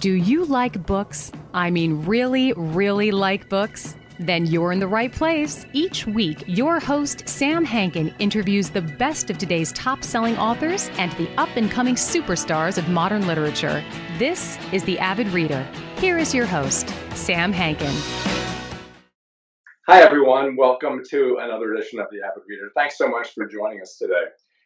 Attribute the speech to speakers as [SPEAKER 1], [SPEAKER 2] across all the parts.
[SPEAKER 1] Do you like books? I mean, really, really like books? Then you're in the right place. Each week, your host, Sam Hankin, interviews the best of today's top-selling authors and the up-and-coming superstars of modern literature. This is The Avid Reader. Here is your host, Sam Hankin.
[SPEAKER 2] Hi, everyone. Welcome to another edition of The Avid Reader. Thanks so much for joining us today.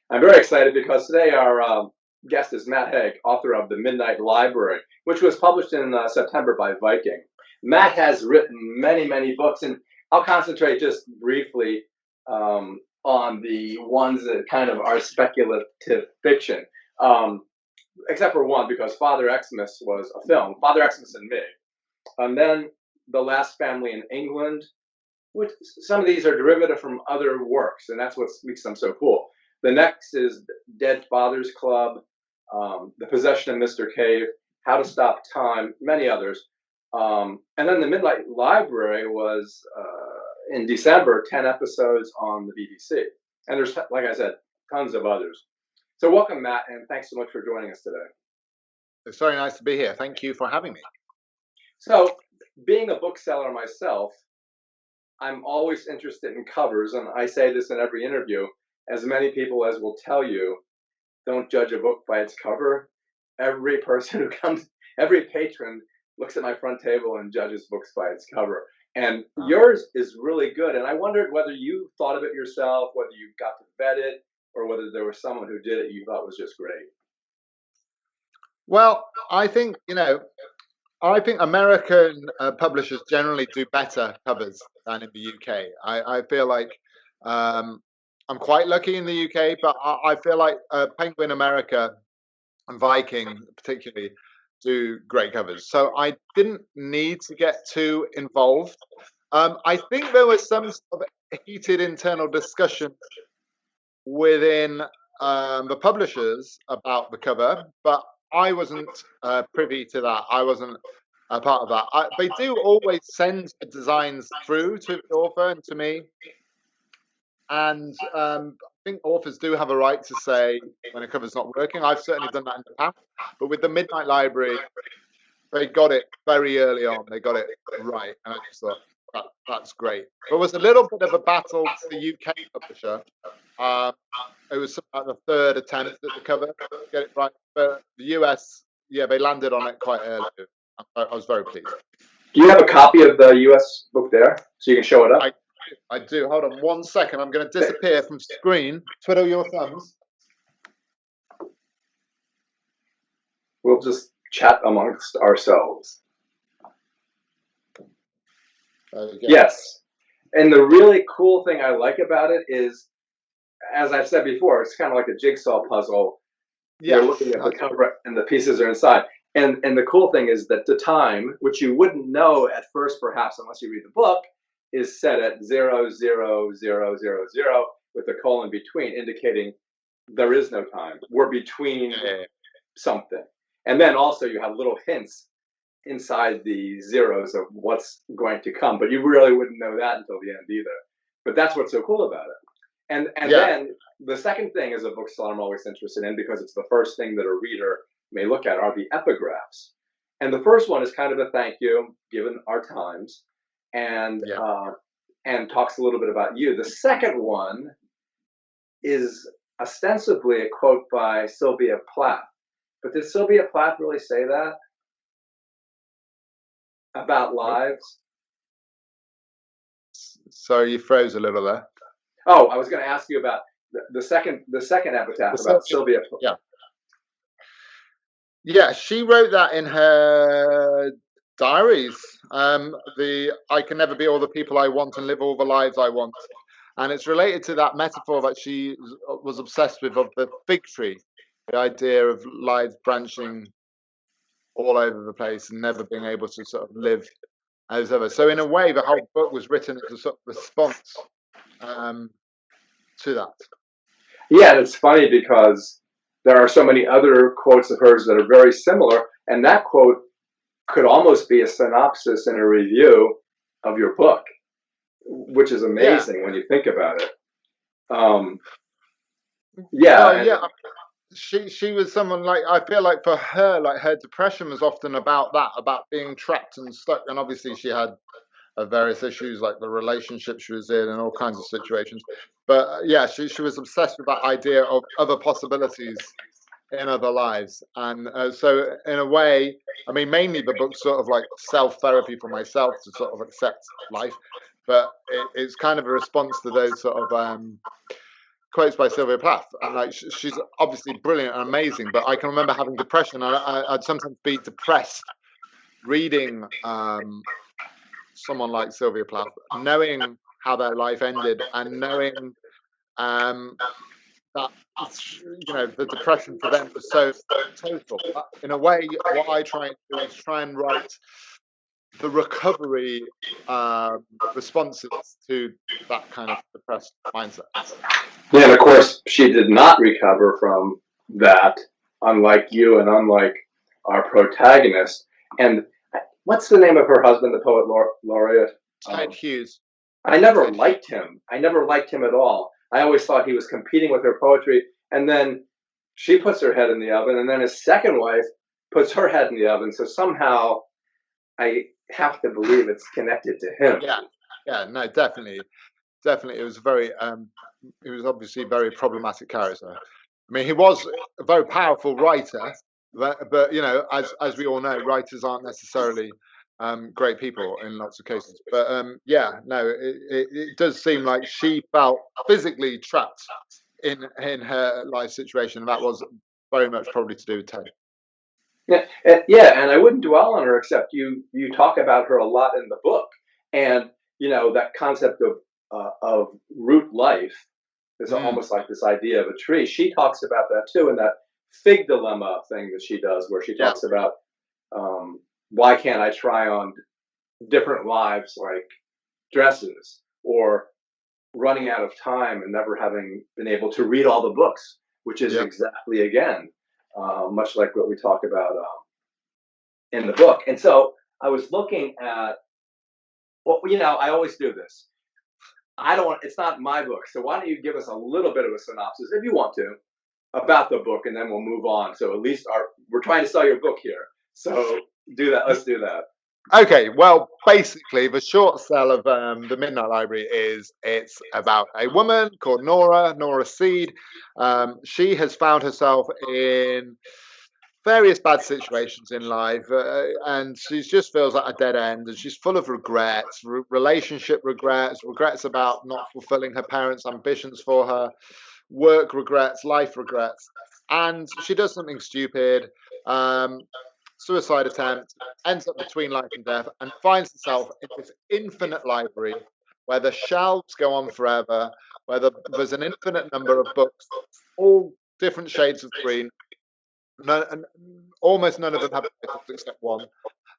[SPEAKER 2] I'm very excited because today our guest is Matt Haig, author of The Midnight Library, which was published in September by Viking. Matt has written many, many books, and I'll concentrate just briefly on the ones that kind of are speculative fiction, except for one, because Father Xmas was a film, Father Xmas and Me. And then The Last Family in England, which some of these are derivative from other works, and that's what makes them so cool. The next is Dead Fathers Club, The Possession of Mr. Cave, How to Stop Time, many others. And then The Midnight Library was, in December, 10 episodes on the BBC. And there's, like I said, tons of others. So welcome, Matt, and thanks so much for joining us today.
[SPEAKER 3] It's very nice to be here. Thank you for having me.
[SPEAKER 2] So, being a bookseller myself, I'm always interested in covers, and I say this in every interview. As many people as will tell you, don't judge a book by its cover. Every person who comes, every patron looks at my front table and judges books by its cover. And yours is really good. And I wondered whether you thought of it yourself, whether you got to vet it, or whether there was someone who did it you thought was just great.
[SPEAKER 3] Well, I think American publishers generally do better covers than in the UK. I feel like I'm quite lucky in the UK, but I feel like Penguin America and Viking particularly do great covers. So I didn't need to get too involved. I think there was some sort of heated internal discussion within the publishers about the cover, but I wasn't privy to that. I wasn't a part of that. They do always send the designs through to the author and to me. And I think authors do have a right to say when a cover's not working. I've certainly done that in the past. But with the Midnight Library, they got it very early on. They got it right. And I just thought, that's great. There was a little bit of a battle with the UK publisher. It was the third attempt at the cover to get it right. But the US, they landed on it quite early. I was very pleased.
[SPEAKER 2] Do you have a copy of the US book there so you can show it up?
[SPEAKER 3] I do. Hold on 1 second. I'm going to disappear from screen. Twiddle your thumbs.
[SPEAKER 2] We'll just chat amongst ourselves. Yes. And the really cool thing I like about it is, as I've said before, it's kind of like a jigsaw puzzle. Yeah. You're looking at the cover and the pieces are inside. And the cool thing is that the time, which you wouldn't know at first perhaps unless you read the book, is set at 00000 with a colon between, indicating there is no time. We're between something. And then also you have little hints inside the zeros of what's going to come, but you really wouldn't know that until the end either. But that's what's so cool about it. And then the second thing as a bookseller I'm always interested in, because it's the first thing that a reader may look at, are the epigraphs. And the first one is kind of a thank you, given our times, and talks a little bit about you. The second one is ostensibly a quote by Sylvia Plath. But did Sylvia Plath really say that about lives?
[SPEAKER 3] Sorry, you froze a little there.
[SPEAKER 2] Oh, I was going to ask you about the second epitaph about Sylvia Plath.
[SPEAKER 3] Yeah, she wrote that in her diaries. I can never be all the people I want and live all the lives I want. And it's related to that metaphor that she was obsessed with of the fig tree, the idea of lives branching all over the place and never being able to sort of live as ever. So in a way, the whole book was written as a sort of response to that.
[SPEAKER 2] Yeah, and it's funny because there are so many other quotes of hers that are very similar, and that quote could almost be a synopsis and a review of your book, which is amazing when you think about it.
[SPEAKER 3] she was someone like, I feel like for her, like her depression was often about that, about being trapped and stuck. And obviously she had various issues like the relationship she was in and all kinds of situations. But yeah, she was obsessed with that idea of other possibilities in other lives. And so in a way, I mean, mainly the book's sort of like self-therapy for myself to sort of accept life, but it's kind of a response to those sort of quotes by Sylvia Plath. And like she's obviously brilliant and amazing, but I can remember having depression. I'd sometimes be depressed reading someone like Sylvia Plath, knowing how their life ended and knowing that, the depression for them was so total. In a way, what I try and do is try and write the recovery responses to that kind of depressed mindset.
[SPEAKER 2] Yeah, and of course, she did not recover from that, unlike you and unlike our protagonist. And what's the name of her husband, the poet laureate?
[SPEAKER 3] Ted Hughes.
[SPEAKER 2] I never liked him. I never liked him at all. I always thought he was competing with her poetry. And then she puts her head in the oven, and then his second wife puts her head in the oven. So somehow I have to believe it's connected to him.
[SPEAKER 3] Yeah, no, definitely. It was he was obviously a very problematic character. I mean, he was a very powerful writer, but as we all know, writers aren't necessarily great people in lots of cases. But it does seem like she felt physically trapped in her life situation, and that was very much probably to do with Ted.
[SPEAKER 2] Yeah, and I wouldn't dwell on her, except you talk about her a lot in the book, and that concept of root life is almost like this idea of a tree. She talks about that too, in that fig dilemma thing that she does, where she talks about why can't I try on different lives, like dresses, or running out of time and never having been able to read all the books, which is exactly, again, much like what we talk about in the book. And so I was looking at, well, I always do this. It's not my book. So why don't you give us a little bit of a synopsis, if you want to, about the book, and then we'll move on. So at least we're trying to sell your book here. So do that. Let's do that.
[SPEAKER 3] Okay, well, basically, the short sell of the Midnight Library is it's about a woman called Nora Seed. She has found herself in various bad situations in life, and she just feels like a dead end, and she's full of regrets, relationship regrets about not fulfilling her parents' ambitions for her, work regrets, life regrets, and she does something stupid. Suicide attempt, ends up between life and death, and finds herself in this infinite library where the shelves go on forever, where there's an infinite number of books, all different shades of green. Almost none of them have titles except one.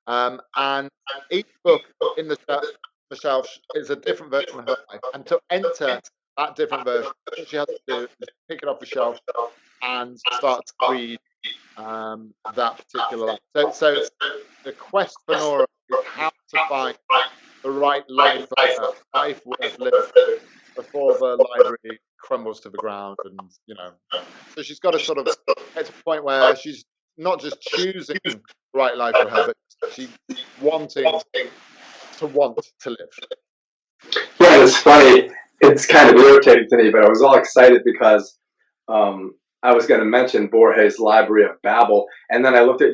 [SPEAKER 3] And each book in the shelf is a different version of her life. And to enter that different version, what she has to do is pick it off the shelf and start to read that particular life. So the quest for Nora is how to find the right life for her, life worth living, before the library crumbles to the ground. And so she's got to sort of get to a point where she's not just choosing the right life for her, but she's wanting to live.
[SPEAKER 2] Yeah, it's funny. It's kind of irritating to me, but I was all excited because I was going to mention Borges' Library of Babel, and then I looked at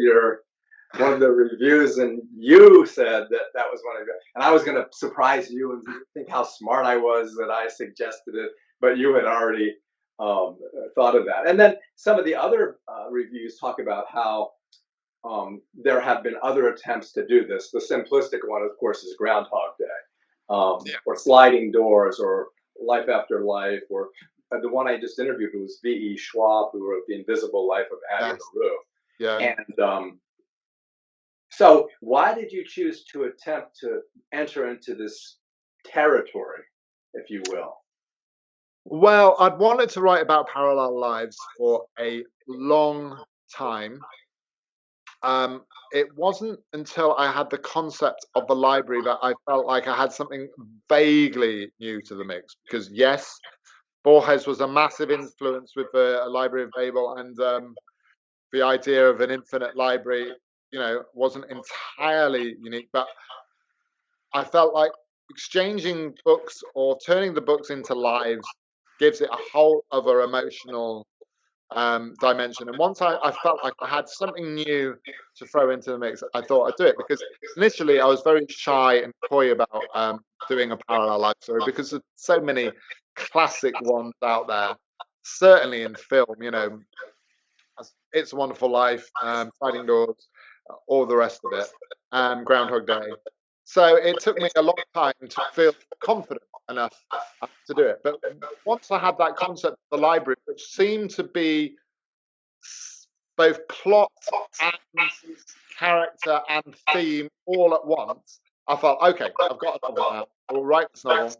[SPEAKER 2] one of the reviews, and you said that was one of your, and I was going to surprise you and think how smart I was that I suggested it, but you had already thought of that. And then some of the other reviews talk about how there have been other attempts to do this. The simplistic one, of course, is Groundhog Day, or Sliding Doors, or Life After Life, or the one I just interviewed was V.E. Schwab, who wrote The Invisible Life of Addie LaRue.
[SPEAKER 3] Yeah.
[SPEAKER 2] And so why did you choose to attempt to enter into this territory, if you will?
[SPEAKER 3] Well, I'd wanted to write about parallel lives for a long time. It wasn't until I had the concept of the library that I felt like I had something vaguely new to the mix. Because yes, Borges was a massive influence with the Library of Babel, and the idea of an infinite library, wasn't entirely unique, but I felt like exchanging books or turning the books into lives gives it a whole other emotional dimension. And once I felt like I had something new to throw into the mix, I thought I'd do it, because initially I was very shy and coy about doing a parallel life story, because there's so many classic ones out there, certainly in film, It's a Wonderful Life, Sliding Doors, all the rest of it, Groundhog Day. So it took me a long time to feel confident enough to do it. But once I had that concept of the library, which seemed to be both plot and character and theme all at once, I thought, okay, I've got a novel now. I will write this novel.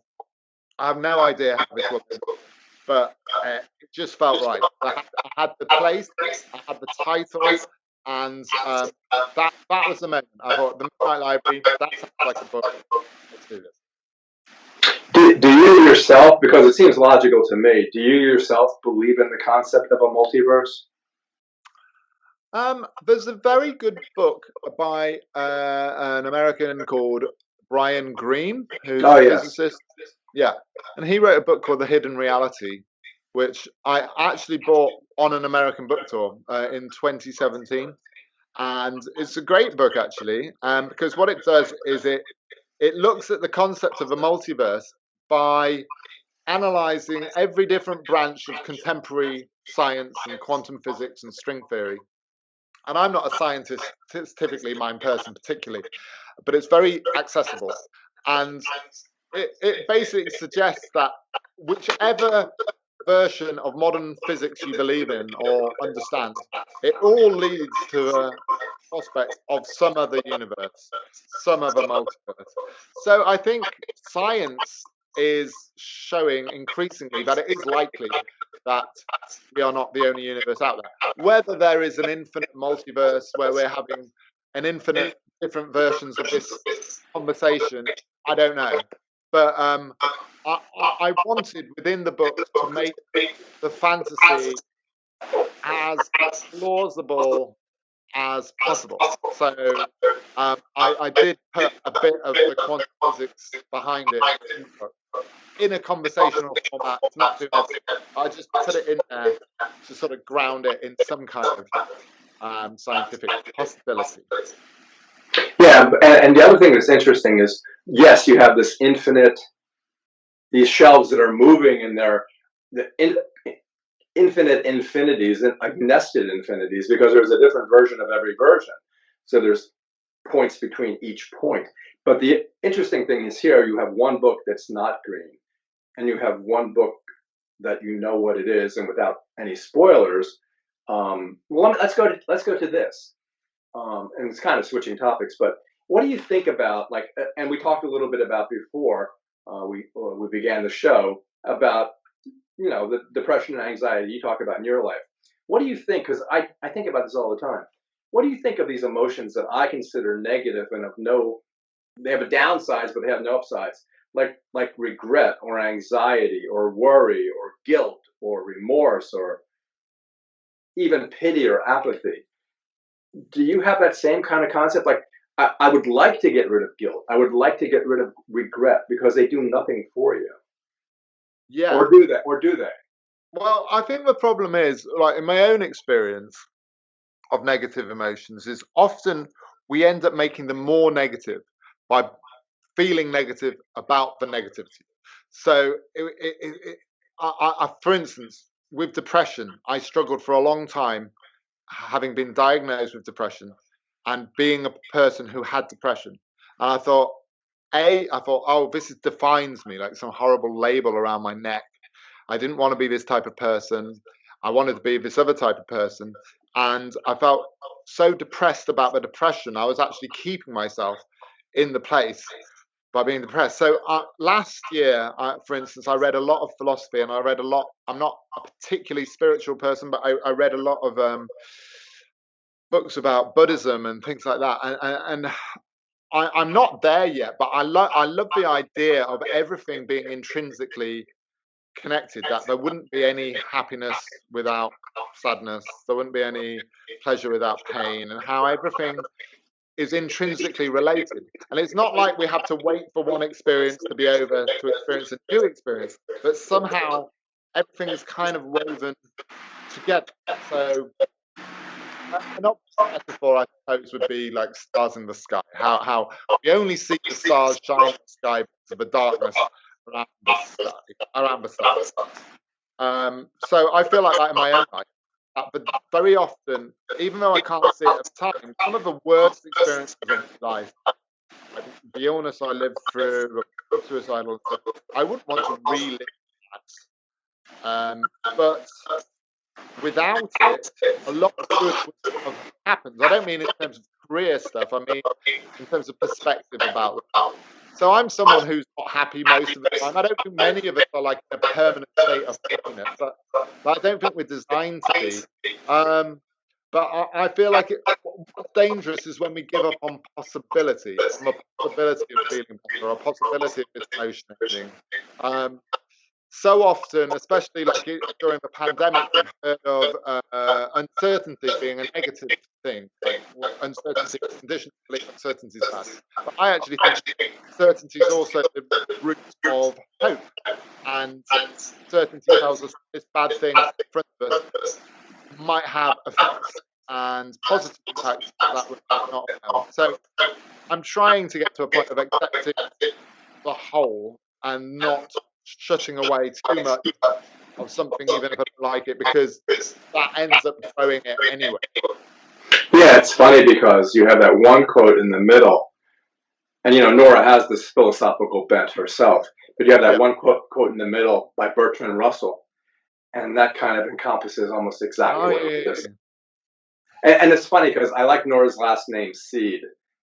[SPEAKER 3] I have no idea how this will be, but it just felt right. I had the place, I had the title, and that was the moment. I thought, the Midnight Library, that sounds like a book. Let's do this.
[SPEAKER 2] Do you yourself, because it seems logical to me, do you yourself believe in the concept of a multiverse?
[SPEAKER 3] There's a very good book by an American called Brian Greene, who's a physicist. Yeah, and he wrote a book called The Hidden Reality, which I actually bought on an American book tour in 2017. And it's a great book, actually, because what it does is it looks at the concept of a multiverse by analyzing every different branch of contemporary science and quantum physics and string theory. And I'm not a scientist, typically, my person particularly, but it's very accessible. And it basically suggests that whichever version of modern physics you believe in or understand, it all leads to a prospect of some other universe, some other multiverse. So I think science is showing increasingly that it is likely that we are not the only universe out there. Whether there is an infinite multiverse where we're having an infinite different versions of this conversation, I don't know. But I wanted within the book to make the fantasy as plausible as possible. So I did put a bit of the quantum physics behind it in a conversational format. It's not too much. I just put it in there to sort of ground it in some kind of scientific possibility.
[SPEAKER 2] Yeah, and the other thing that's interesting is, yes, you have this these shelves that are moving, and they're infinite infinities and nested infinities, because there's a different version of every version. So there's points between each point. But the interesting thing is, here you have one book that's not green, and you have one book that you know what it is, and without any spoilers. Let's go to this. And it's kind of switching topics, but what do you think about, like, and we talked a little bit about before we began the show about, the depression and anxiety you talk about in your life. What do you think? Because I think about this all the time. What do you think of these emotions that I consider negative and they have a downsides, but they have no upsides, like regret or anxiety or worry or guilt or remorse or even pity or apathy? Do you have that same kind of concept? Like, I would like to get rid of guilt. I would like to get rid of regret, because they do nothing for you.
[SPEAKER 3] Yeah.
[SPEAKER 2] Or do they?
[SPEAKER 3] Well, I think the problem is, like, in my own experience of negative emotions, is often we end up making them more negative by feeling negative about the negativity. So, for instance, with depression, I struggled for a long time, having been diagnosed with depression and being a person who had depression. And I thought, oh, this defines me, like some horrible label around my neck. I didn't want to be this type of person. I wanted to be this other type of person. And I felt so depressed about the depression, I was actually keeping myself in the place by being depressed. So last year, for instance, I read a lot of philosophy, and I read a lot. I'm not a particularly spiritual person, but I read a lot of books about Buddhism and things like that. And I'm not there yet, but I love the idea of everything being intrinsically connected, that there wouldn't be any happiness without sadness, there wouldn't be any pleasure without pain, and how everything is intrinsically related. And it's not like we have to wait for one experience to be over to experience a new experience, but somehow everything is kind of woven together. So an obvious metaphor, I suppose, would be like stars in the sky. How we only see the stars shine in the sky because of the darkness around the sky, around the stars. So I feel like that in my own life. But very often, even though I can't see it at the time, some of the worst experiences of my life, like the illness I lived through, suicidal stuff, I wouldn't want to relive that. But without it, a lot of good would have happened. I don't mean in terms of career stuff. I mean in terms of perspective about life. So I'm someone who's not happy most of the time. I don't think many of us are like in a permanent state of happiness, but I don't think we're designed to be. But I feel like what's dangerous is when we give up on possibility, on the possibility of feeling better, or a possibility of this emotion ending. So often, especially like during the pandemic, we've heard of uncertainty being a negative thing. Like uncertainty is conditions, uncertainty is bad. But I actually think certainty is also the root of hope. And certainty tells us this bad thing in front of us might have effects and positive impacts that we might not have. So I'm trying to get to a point of accepting the whole and not shutting away too much of something, even if I don't like it, because that ends up throwing it anyway.
[SPEAKER 2] Yeah, it's funny because you have that one quote in the middle, and Nora has this philosophical bent herself, but you have that one quote in the middle by Bertrand Russell, and that kind of encompasses almost exactly what it is. And it's funny because I like Nora's last name, Seed,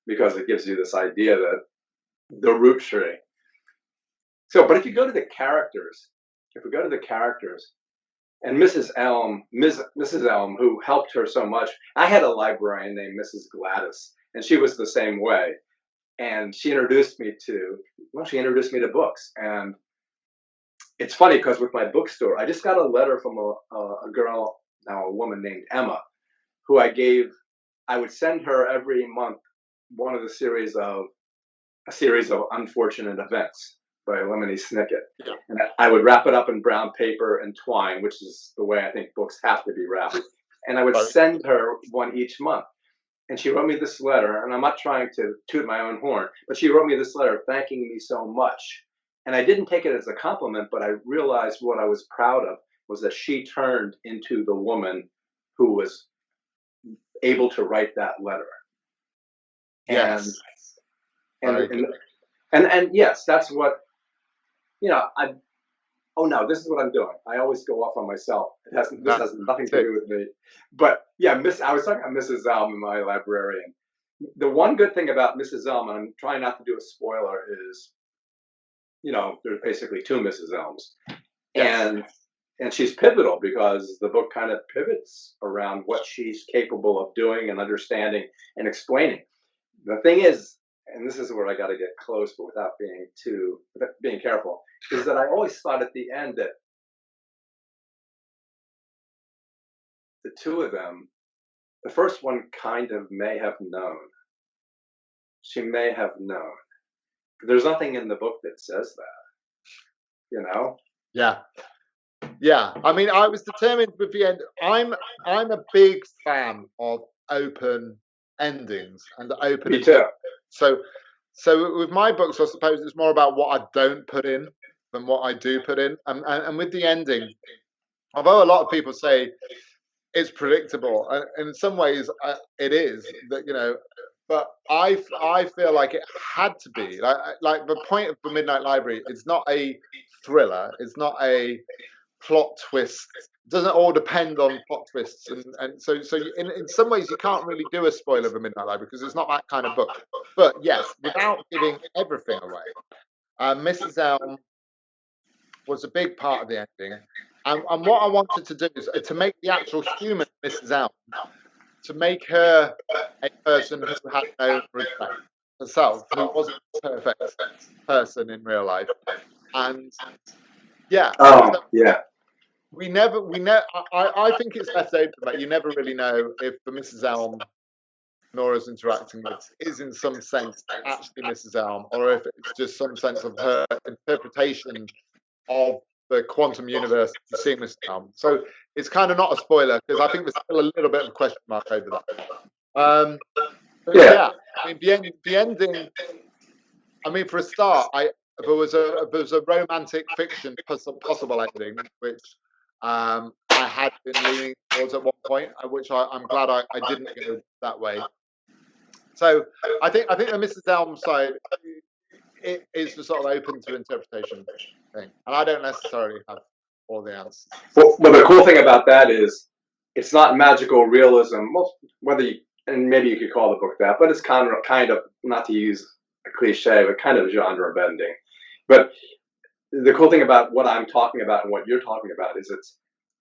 [SPEAKER 2] because it gives you this idea that the root tree. So, but if you go to the characters, and Mrs. Elm, who helped her so much, I had a librarian named Mrs. Gladys, and she was the same way. And she introduced me to books. And it's funny because with my bookstore, I just got a letter from a girl, now a woman named Emma, who I would send her every month one of a series of unfortunate events by Lemony Snicket. Yeah. And I would wrap it up in brown paper and twine, which is the way I think books have to be wrapped. And I would send her one each month. And she wrote me this letter, and I'm not trying to toot my own horn, but she wrote me this letter thanking me so much. And I didn't take it as a compliment, but I realized what I was proud of was that she turned into the woman who was able to write that letter.
[SPEAKER 3] Yes.
[SPEAKER 2] And yes, that's what, this is what I'm doing. I always go off on myself. This has nothing to do with me. But yeah, I was talking about Mrs. Elm, my librarian. The one good thing about Mrs. Elm, and I'm trying not to do a spoiler, is, there's basically two Mrs. Elms. Yes. And she's pivotal because the book kind of pivots around what she's capable of doing and understanding and explaining. The thing is, and this is where I got to get close, but without being careful, is that I always thought at the end that the two of them, the first one kind of may have known. She may have known. But there's nothing in the book that says that,
[SPEAKER 3] Yeah. Yeah. I mean, I was determined with the end. I'm a big fan of open endings and open.
[SPEAKER 2] Me too.
[SPEAKER 3] So with my books, I suppose it's more about what I don't put in than what I do put in. And with the ending, although a lot of people say it's predictable, and in some ways it is, that but I feel like it had to be like the point of the Midnight Library. It's not a thriller. It's not a plot twist. It doesn't all depend on plot twists, and so in some ways you can't really do a spoiler of the Midnight Library because it's not that kind of book. But yes, without giving everything away, Mrs. Elm was a big part of the ending, and what I wanted to do is to make the actual human Mrs. Elm, to make her a person who had no respect herself, who wasn't a perfect person in real life, and Yeah.
[SPEAKER 2] Oh,
[SPEAKER 3] So
[SPEAKER 2] yeah.
[SPEAKER 3] we never. I think it's left open, but you never really know if the Mrs. Elm Nora's interacting with is in some sense actually Mrs. Elm, or if it's just some sense of her interpretation of the quantum universe to see Mrs. Elm. So it's kind of not a spoiler because I think there's still a little bit of a question mark over that. But
[SPEAKER 2] Yeah.
[SPEAKER 3] yeah, I mean the ending. I mean, for a start, there was a romantic fiction possible ending, which I had been leaning towards at one point, which I'm glad I didn't go that way. So I think the Mrs. Elm side it is the sort of open to interpretation thing, and I don't necessarily have all the answers.
[SPEAKER 2] Well, the cool thing about that is it's not magical realism. Well, whether you, and maybe you could call the book that, but it's kind of not to use a cliche, but kind of genre bending. But the cool thing about what I'm talking about and what you're talking about is it's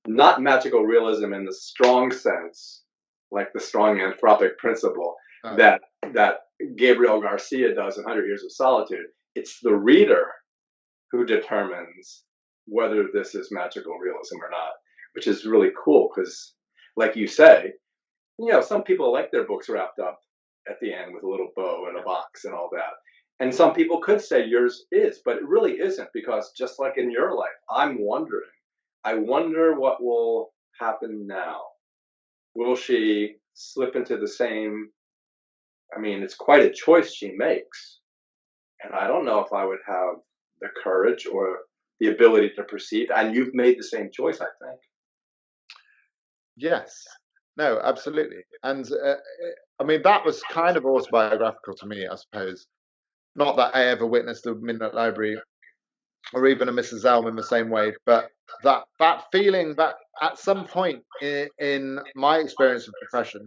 [SPEAKER 2] not magical realism in the strong sense, like the strong anthropic principle that Gabriel Garcia does in 100 Years of Solitude. It's the reader who determines whether this is magical realism or not, which is really cool because, like you say, some people like their books wrapped up at the end with a little bow and a box and all that. And some people could say yours is, but it really isn't, because just like in your life, I wonder what will happen now. Will she slip into the same? I mean, it's quite a choice she makes. And I don't know if I would have the courage or the ability to proceed. And you've made the same choice, I think.
[SPEAKER 3] Yes. No, absolutely. And I mean, that was kind of autobiographical to me, I suppose. Not that I ever witnessed the Midnight Library or even a Mrs. Elm in the same way, but that feeling that at some point in my experience of depression,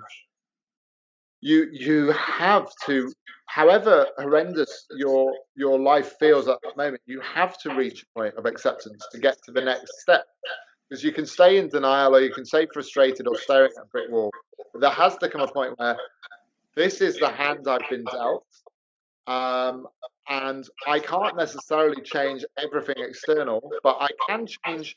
[SPEAKER 3] you have to, however horrendous your life feels at that moment, you have to reach a point of acceptance to get to the next step. Because you can stay in denial, or you can stay frustrated or staring at a brick wall. But there has to come a point where this is the hand I've been dealt. And I can't necessarily change everything external, but I can change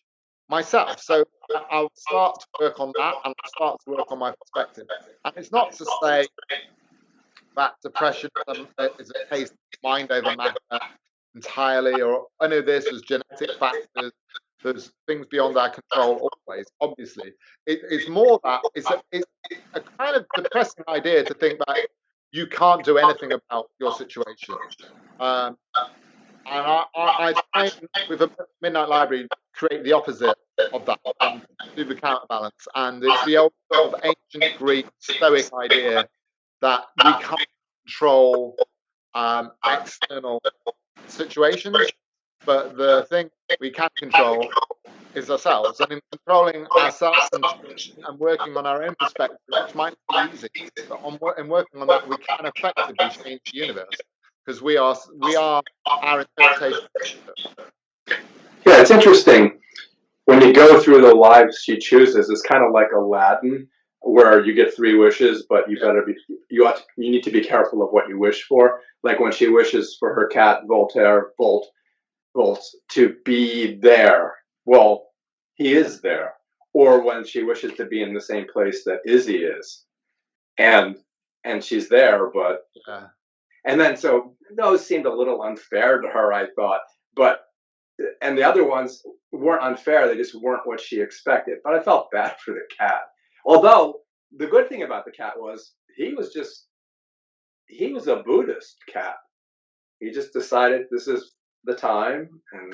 [SPEAKER 3] myself. So I'll start to work on that, and I'll start to work on my perspective. And it's not to say that depression is a case of mind over matter entirely, or I know this was genetic factors. There's things beyond our control always, obviously. It's more that it's a kind of depressing idea to think that you can't do anything about your situation. And I try with a Midnight Library create the opposite of that and do the counterbalance. And it's the old sort of ancient Greek Stoic idea that we can't control external situations, but the thing we can control is ourselves. And in controlling ourselves and working on our own perspective, which might not be easy, but in working on that, we can effectively change the universe because we are our interpretation.
[SPEAKER 2] Yeah, it's interesting. When you go through the lives she chooses, it's kind of like Aladdin, where you get 3 wishes, but you need to be careful of what you wish for. Like when she wishes for her cat Volt to be there. Well, he is there. Or when she wishes to be in the same place that Izzy is, and she's there, but and then so those seemed a little unfair to her, I thought, and the other ones weren't unfair, they just weren't what she expected. But I felt bad for the cat. Although the good thing about the cat was he was a Buddhist cat. He just decided this is the time, and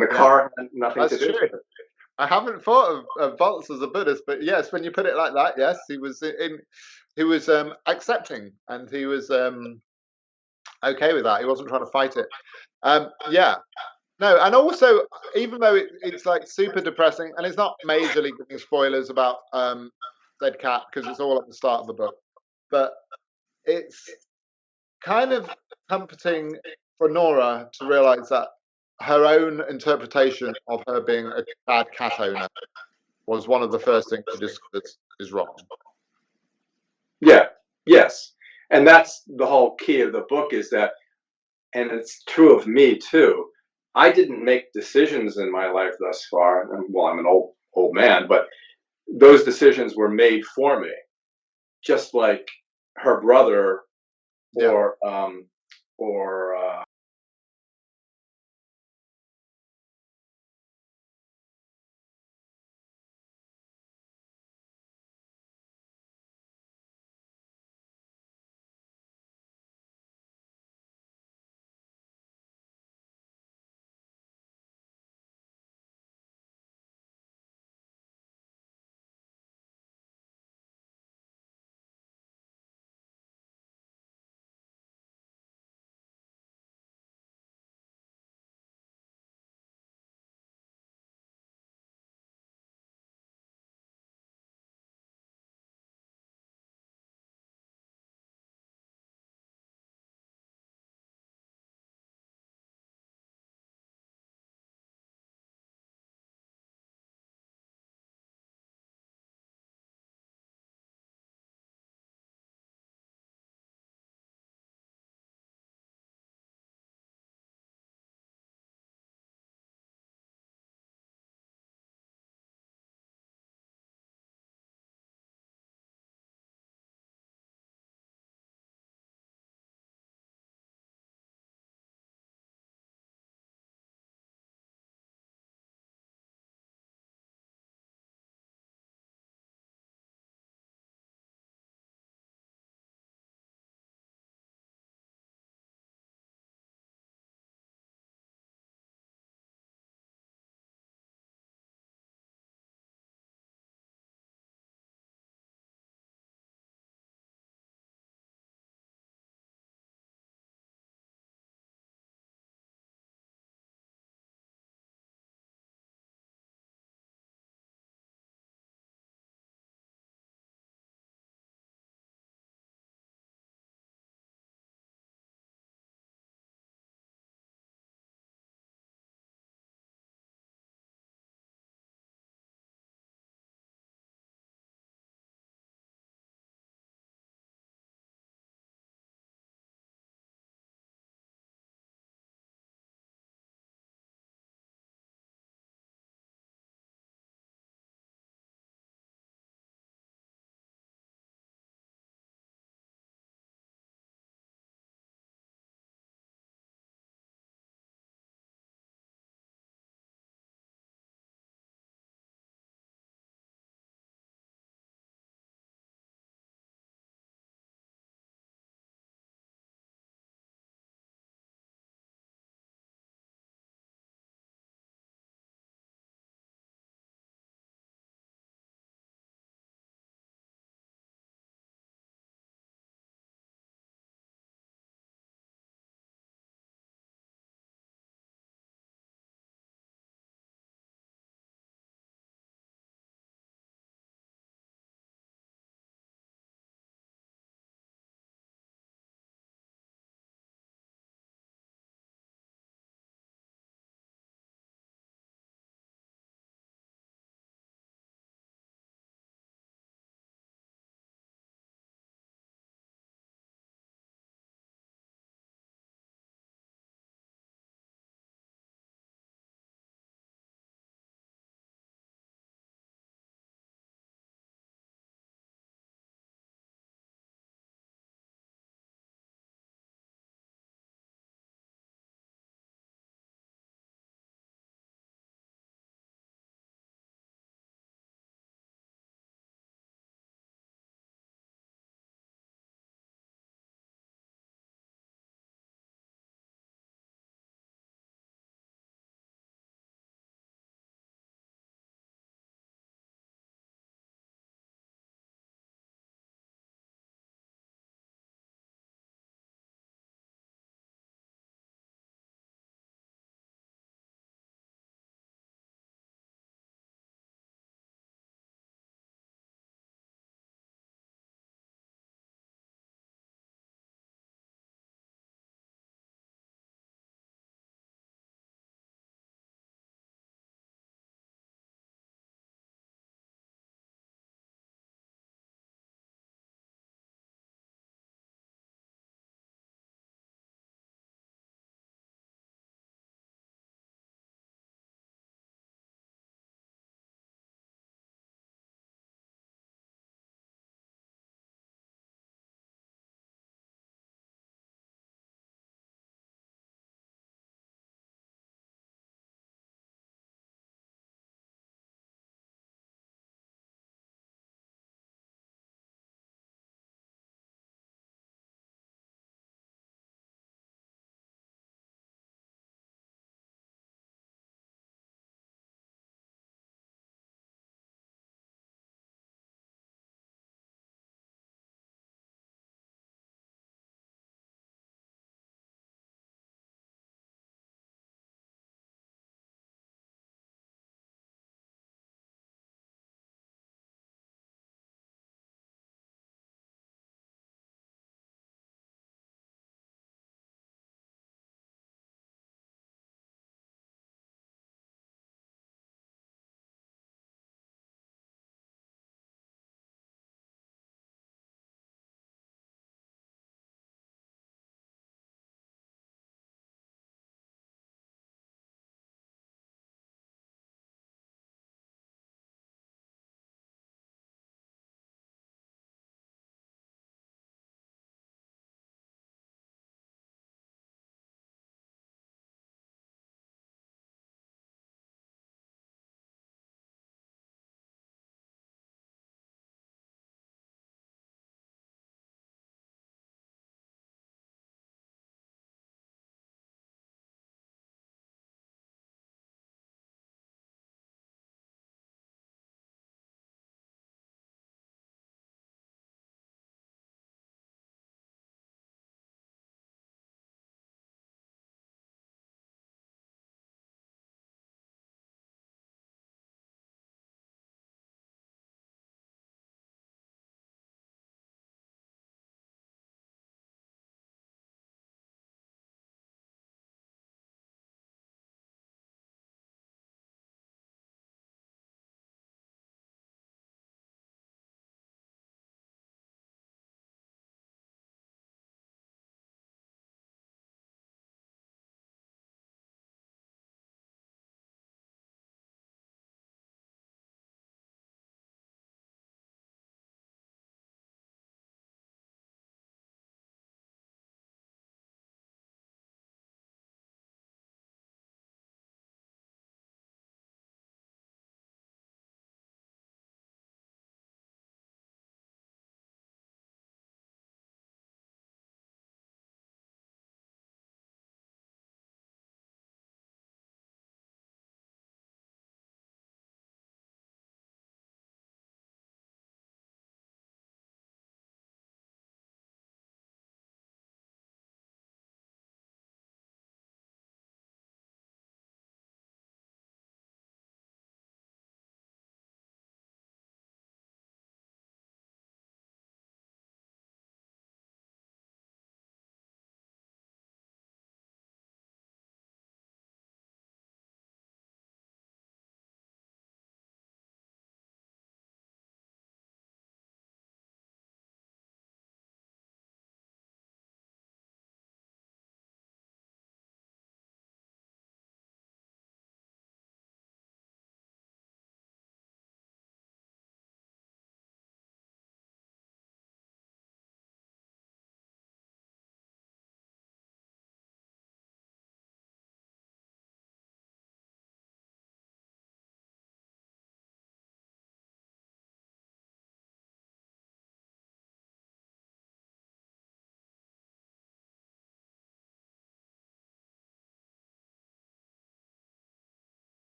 [SPEAKER 2] the car had nothing to do with it.
[SPEAKER 3] I haven't thought of Boltz as a Buddhist, but yes, when you put it like that, yes, he was accepting, and he was okay with that. He wasn't trying to fight it. Yeah. No, and also, even though it's like super depressing, and it's not majorly giving spoilers about Dead Cat because it's all at the start of the book, but it's kind of comforting for Nora to realize that her own interpretation of her being a bad cat owner was one of the first things she discovered is wrong.
[SPEAKER 2] Yeah, yes. And that's the whole key of the book is that, and it's true of me too, I didn't make decisions in my life thus far. And, well, I'm an old man, but those decisions were made for me, just like her brother
[SPEAKER 3] Yeah.
[SPEAKER 2] or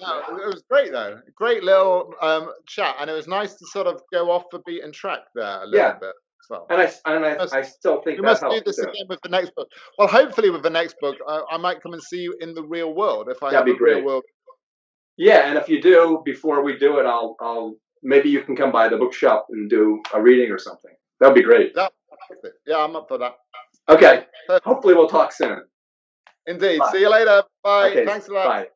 [SPEAKER 3] No, it was great though. Great little chat, and it was nice to sort of go off the beaten track there a little bit as well.
[SPEAKER 2] And I still think
[SPEAKER 3] we
[SPEAKER 2] that
[SPEAKER 3] must do
[SPEAKER 2] helps
[SPEAKER 3] this
[SPEAKER 2] too.
[SPEAKER 3] again with the next book. Well, hopefully with the next book, I might come and see you in the real world if I
[SPEAKER 2] That'd
[SPEAKER 3] have
[SPEAKER 2] be
[SPEAKER 3] a real
[SPEAKER 2] great.
[SPEAKER 3] world.
[SPEAKER 2] Yeah, and if you do, before we do it, I'll maybe you can come by the bookshop and do a reading or something. That'd be great.
[SPEAKER 3] Yeah, I'm up for that.
[SPEAKER 2] Okay. Hopefully we'll talk soon.
[SPEAKER 3] Indeed.
[SPEAKER 2] Bye.
[SPEAKER 3] See you later. Bye.
[SPEAKER 2] Okay.
[SPEAKER 3] Thanks a lot.
[SPEAKER 2] Bye.